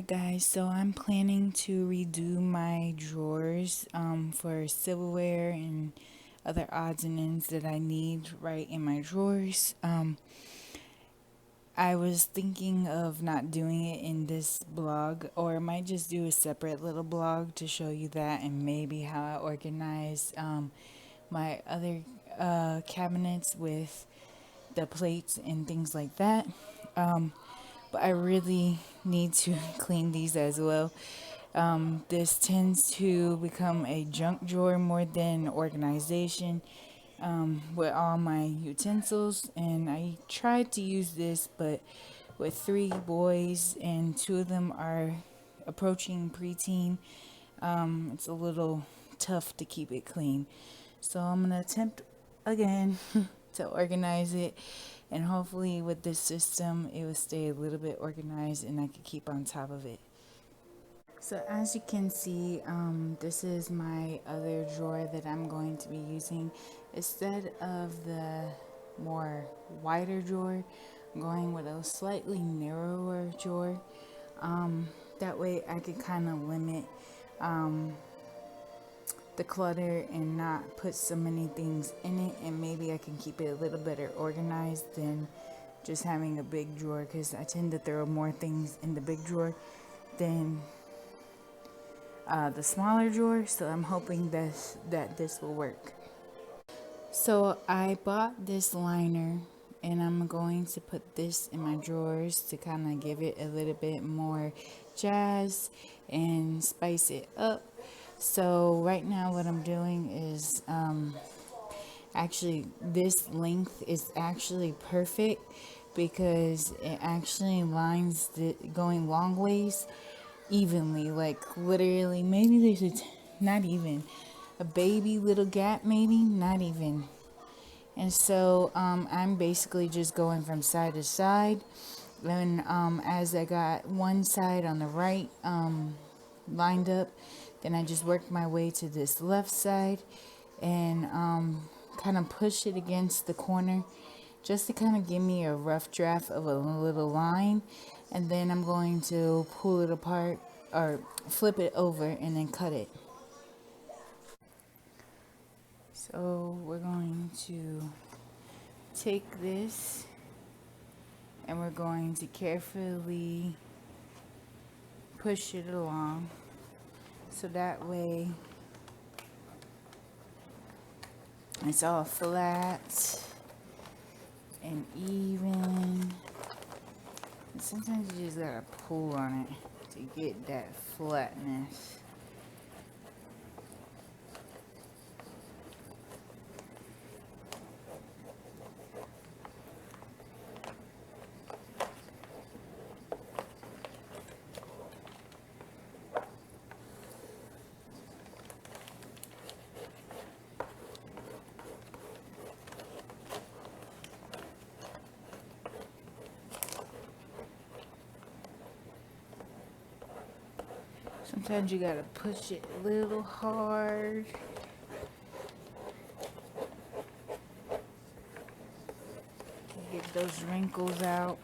Alright guys, so I'm planning to redo my drawers for silverware and other odds and ends that I need right in my drawers. I was thinking of not doing it in this blog, or I might just do a separate little blog to show you that and maybe how I organize my other cabinets with the plates and things like that. But I really need to clean these as well. This tends to become a junk drawer more than organization with all my utensils. And I tried to use this, but with 3 boys and 2 of them are approaching preteen, it's a little tough to keep it clean. So I'm going to attempt again to organize it, and hopefully with this system it will stay a little bit organized and I could keep on top of it. So as you can see, this is my other drawer that I'm going to be using. Instead of the more wider drawer, I'm going with a slightly narrower drawer. That way I can kind of limit the clutter and not put so many things in it, and maybe I can keep it a little better organized than just having a big drawer, because I tend to throw more things in the big drawer than the smaller drawer. So I'm hoping that this will work. So I bought this liner and I'm going to put this in my drawers to kind of give it a little bit more jazz and spice it up. So right now what I'm doing is actually this length is actually perfect because it actually lines the going long ways evenly, like literally maybe there's not even a baby little gap, maybe not even. And so I'm basically just going from side to side, and as I got one side on the right lined up, then I just worked my way to this left side and kind of push it against the corner just to kind of give me a rough draft of a little line. And then I'm going to pull it apart or flip it over and then cut it. So we're going to take this and we're going to carefully push it along so that way it's all flat and even. And sometimes you just gotta pull on it to get that flatness. Sometimes you gotta push it a little hard. Get those wrinkles out.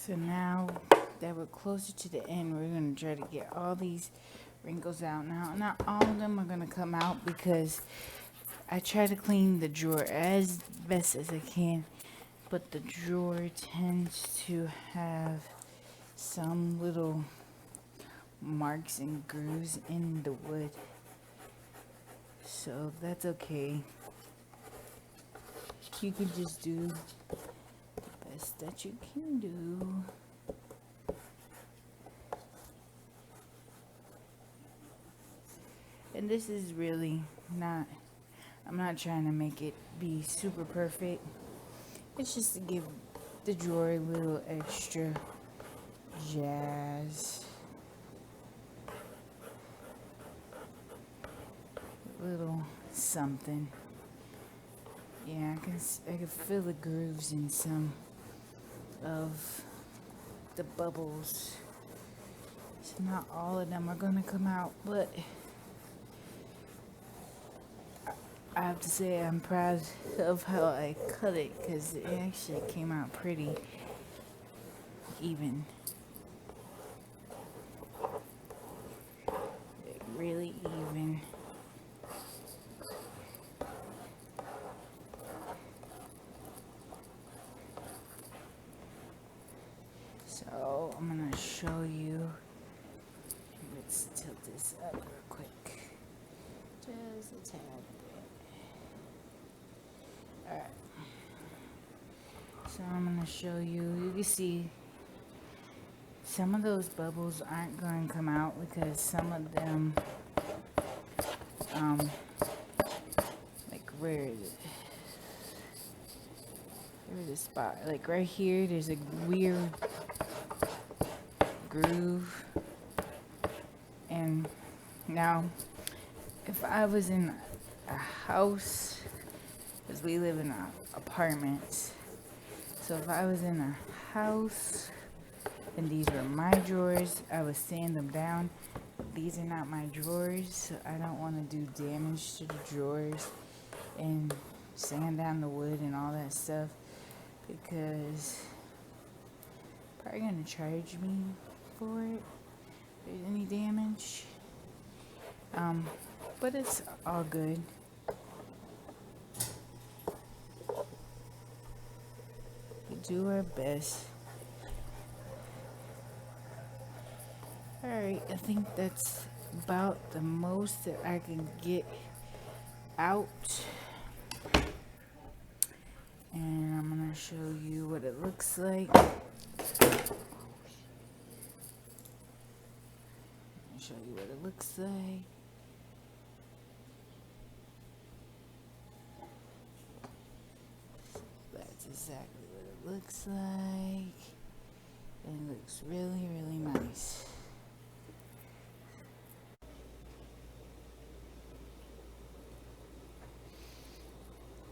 So now that we're closer to the end, we're going to try to get all these wrinkles out. Now, not all of them are going to come out because I try to clean the drawer as best as I can, but the drawer tends to have some little marks and grooves in the wood. So that's okay. You can just do the best that you can do. And this is really not, I'm not trying to make it be super perfect. It's just to give the drawer a little extra jazz. A little something. Yeah, I can feel the grooves in some of the bubbles. So not all of them are gonna come out, but I have to say I'm proud of how I cut it because it actually came out pretty even. Really even. So I'm gonna show you. Let's tilt this up real quick. Just a tad bit. Alright. So I'm gonna show you. You can see some of those bubbles aren't going to come out because some of them, like where is it? Where's the spot? Like right here, there's a weird groove. And now, if I was in a house, because we live in apartments, so if I was in a house and these were my drawers, I would sand them down. These are not my drawers, so I don't want to do damage to the drawers and sand down the wood and all that stuff because probably gonna charge me for it if there's any damage. But it's all good. We do our best. Alright, I think that's about the most that I can get out. And I'm gonna show you what it looks like. Show you what it looks like. That's exactly what it looks like. It looks really, really nice.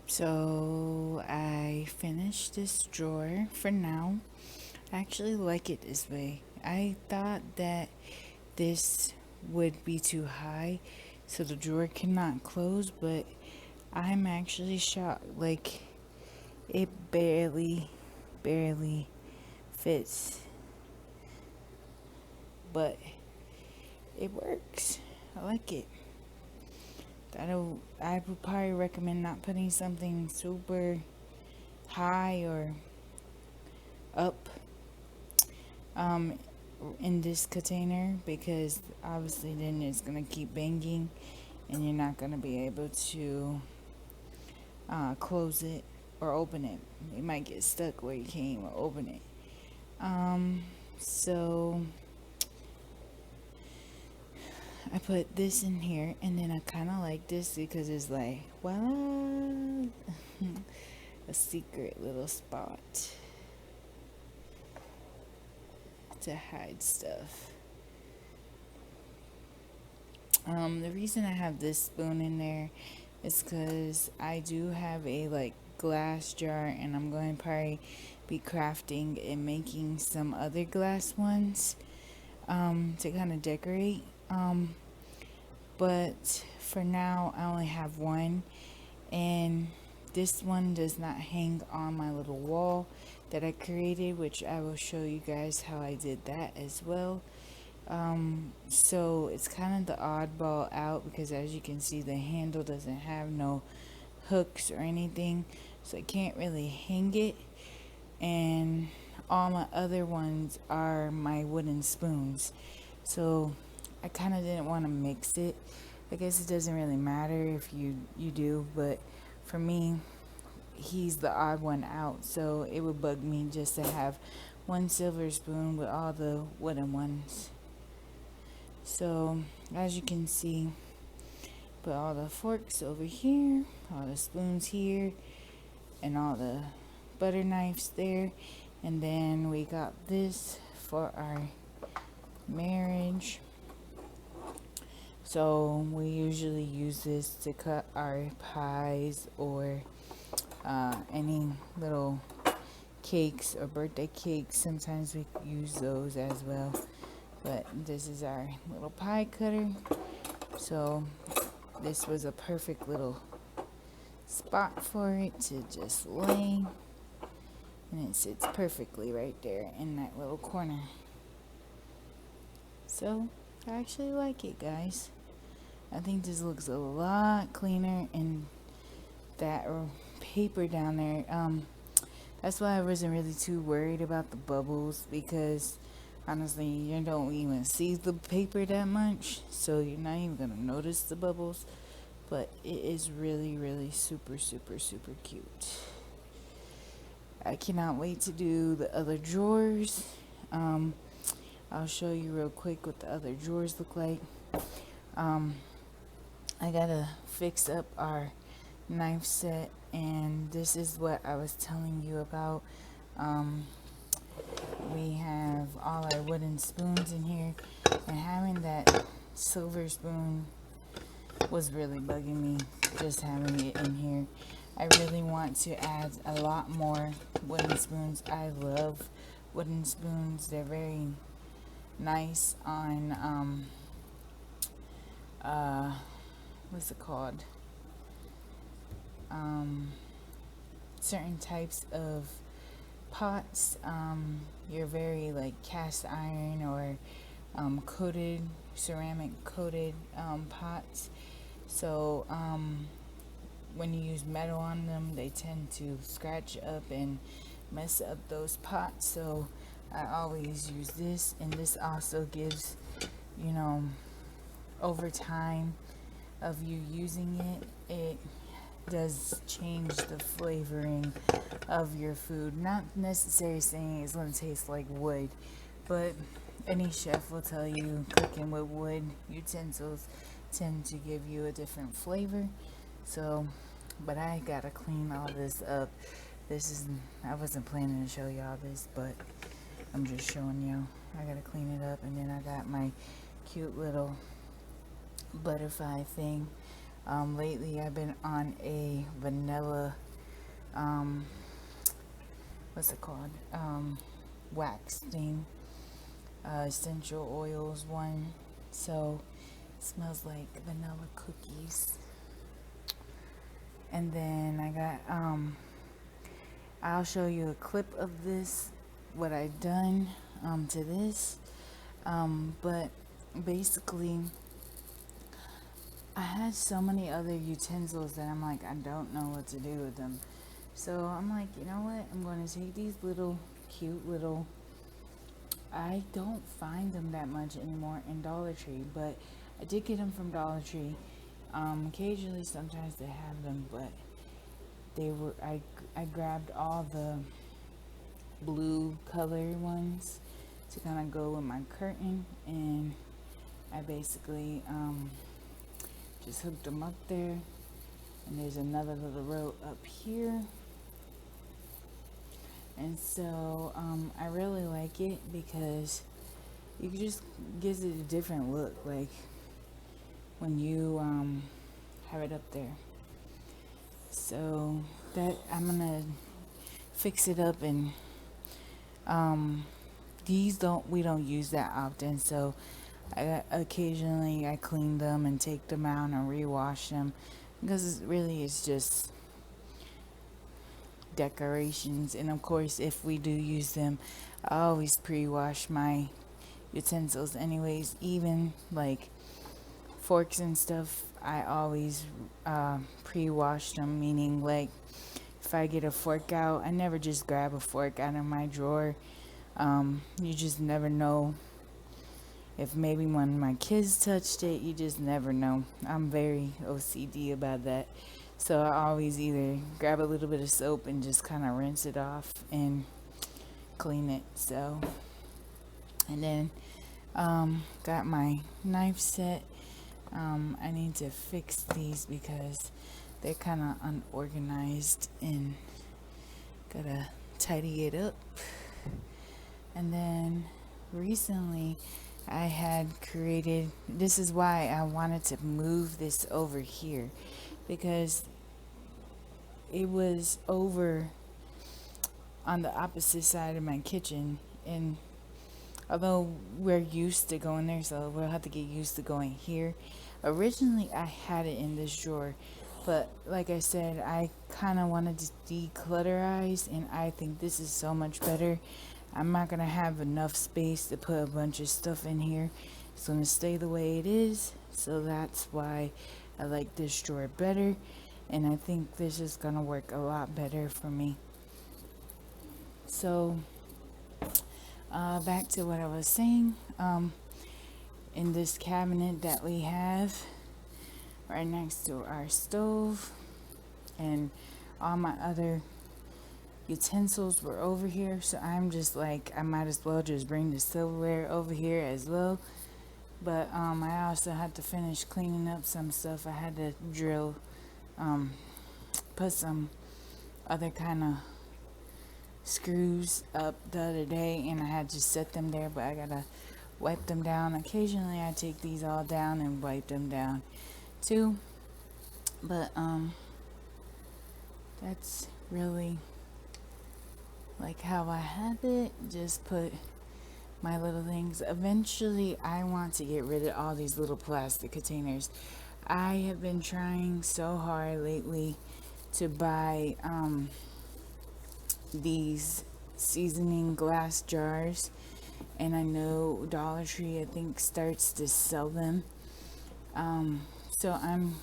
So I finished this drawer for now. I actually like it this way. I thought that this would be too high so the drawer cannot close, but I'm actually shocked. Like it barely fits, but it works. I like it. I would probably recommend not putting something super high or up in this container because obviously then it's gonna keep banging and you're not gonna be able to close it or open it. You might get stuck where you can't even open it. So I put this in here, and then I kind of like this because it's like, what? A secret little spot to hide stuff. The reason I have this spoon in there is because I do have a like glass jar, and I'm going to probably be crafting and making some other glass ones to kind of decorate. But for now I only have one, and this one does not hang on my little wall that I created, which I will show you guys how I did that as well. So it's kind of the oddball out because, as you can see, the handle doesn't have no hooks or anything, so I can't really hang it. And all my other ones are my wooden spoons, so I kind of didn't want to mix it. I guess it doesn't really matter if you do, but for me, he's the odd one out, so it would bug me just to have one silver spoon with all the wooden ones. So as you can see, put all the forks over here, all the spoons here, and all the butter knives there. And then we got this for our marriage. So we usually use this to cut our pies or any little cakes or birthday cakes. Sometimes we use those as well. But this is our little pie cutter. So this was a perfect little spot for it to just lay. And it sits perfectly right there in that little corner. So I actually like it, guys. I think this looks a lot cleaner, and that paper down there, that's why I wasn't really too worried about the bubbles, because honestly, you don't even see the paper that much, so you're not even gonna notice the bubbles. But it is really, really super, super, super cute. I cannot wait to do the other drawers. I'll show you real quick what the other drawers look like. I gotta fix up our knife set, and this is what I was telling you about. We have all our wooden spoons in here, and having that silver spoon was really bugging me, just having it in here. I really want to add a lot more wooden spoons. I love wooden spoons. They're very nice on what's it called, certain types of pots. You're very like cast iron or coated, ceramic coated pots. So when you use metal on them, they tend to scratch up and mess up those pots. So I always use this, and this also gives, you know, over time of you using it, it does change the flavoring of your food. Not necessarily saying it's going to taste like wood, but any chef will tell you cooking with wood utensils tend to give you a different flavor. So, but I gotta clean all this up. I wasn't planning to show y'all this, but I'm just showing you. I gotta clean it up, and then I got my cute little butterfly thing. Lately I've been on a vanilla, what's it called? Wax thing. Essential oils one. So it smells like vanilla cookies. And then I got, I'll show you a clip of this, what I've done to this. But basically, I had so many other utensils that I'm like, I don't know what to do with them. So I'm like, you know what? I'm going to take these little cute little, I don't find them that much anymore in Dollar Tree, but I did get them from Dollar Tree. Occasionally, sometimes they have them, but they were, I grabbed all the blue color ones to kind of go with my curtain, and I basically just hooked them up there. And there's another little row up here. And so I really like it because it just gives it a different look, like when you have it up there. So that I'm gonna fix it up, and we don't use that often, so occasionally I clean them and take them out and rewash them, because it's just decorations. And of course, if we do use them, I always pre-wash my utensils anyways. Even like forks and stuff, I always pre-wash them, meaning like if I get a fork out, I never just grab a fork out of my drawer. You just never know if maybe one of my kids touched it. You just never know. I'm very OCD about that. So I always either grab a little bit of soap and just kind of rinse it off and clean it. So, and then got my knife set. I need to fix these because they're kind of unorganized and gotta tidy it up. And then recently I had created, this is why I wanted to move this over here, because it was over on the opposite side of my kitchen. And although we're used to going there, so we'll have to get used to going here. Originally I had it in this drawer, but like I said, I kind of wanted to declutterize, and I think this is so much better. I'm not going to have enough space to put a bunch of stuff in here. It's going to stay the way it is. So that's why I like this drawer better. And I think this is going to work a lot better for me. So back to what I was saying. In this cabinet that we have right next to our stove, and all my other utensils were over here, so I'm just like, I might as well just bring the silverware over here as well. But I also had to finish cleaning up some stuff. I had to drill, put some other kind of screws up the other day, and I had to set them there, but I gotta wipe them down. Occasionally I take these all down and wipe them down too. But that's really like how I have it. Just put my little things. Eventually I want to get rid of all these little plastic containers. I have been trying so hard lately to buy these seasoning glass jars, and I know Dollar Tree, I think, starts to sell them. So I'm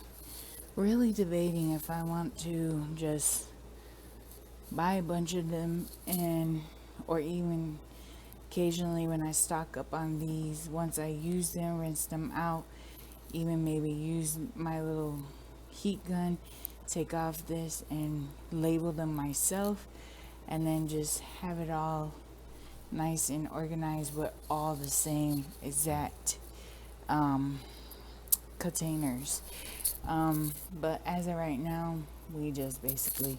really debating if I want to just buy a bunch of them, and or even occasionally when I stock up on these, once I use them, rinse them out, even maybe use my little heat gun, take off this and label them myself, and then just have it all nice and organized with all the same exact containers. But as of right now, we just basically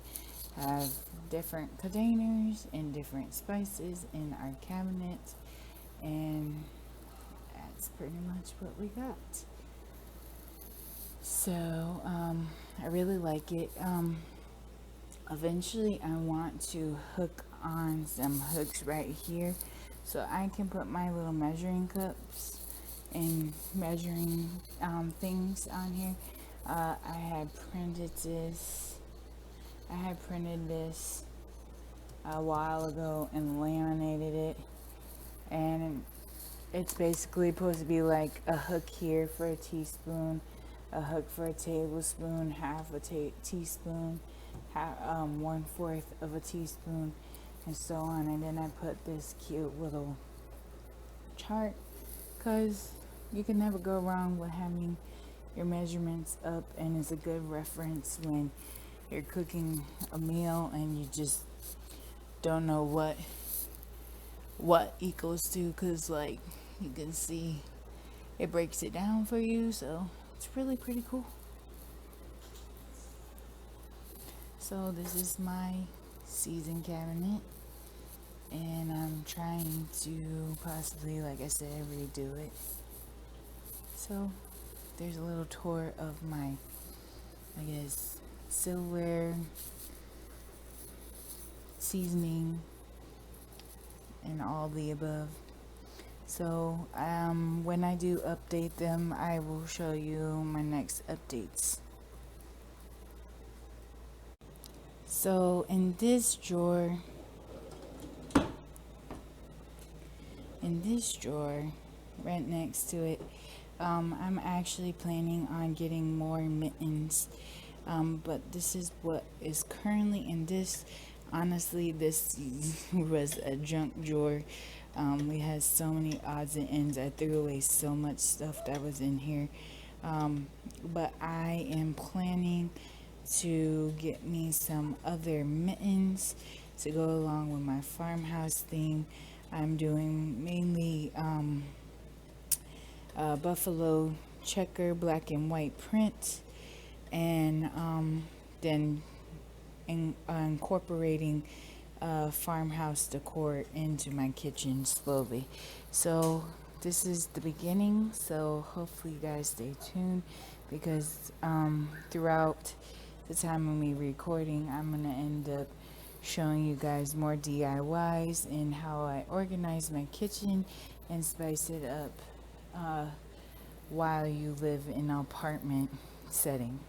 have different containers and different spices in our cabinet, and that's pretty much what we got. So I really like it. Eventually I want to hook on some hooks right here so I can put my little measuring cups and measuring things on here. I had printed this a while ago and laminated it, and it's basically supposed to be like a hook here for a teaspoon, a hook for a tablespoon, half a teaspoon, 1/4 of a teaspoon, and so on. And then I put this cute little chart, because you can never go wrong with having your measurements up, and it's a good reference when you're cooking a meal and you just don't know what equals to, because like you can see it breaks it down for you, so it's really pretty cool. So this is my season cabinet, and I'm trying to possibly, like I said, redo it. So there's a little tour of my, I guess, silverware, seasoning, and all the above. So when I do update them, I will show you my next updates. So in this drawer, right next to it, I'm actually planning on getting more mittens. But this is what is currently in this. Honestly, this was a junk drawer. We had so many odds and ends. I threw away so much stuff that was in here. But I am planning to get me some other mittens to go along with my farmhouse theme. I'm doing mainly buffalo checker black and white print, and then incorporating farmhouse decor into my kitchen slowly. So this is the beginning, so hopefully you guys stay tuned, because throughout the time of me recording, I'm going to end up showing you guys more DIYs and how I organize my kitchen and spice it up while you live in an apartment setting.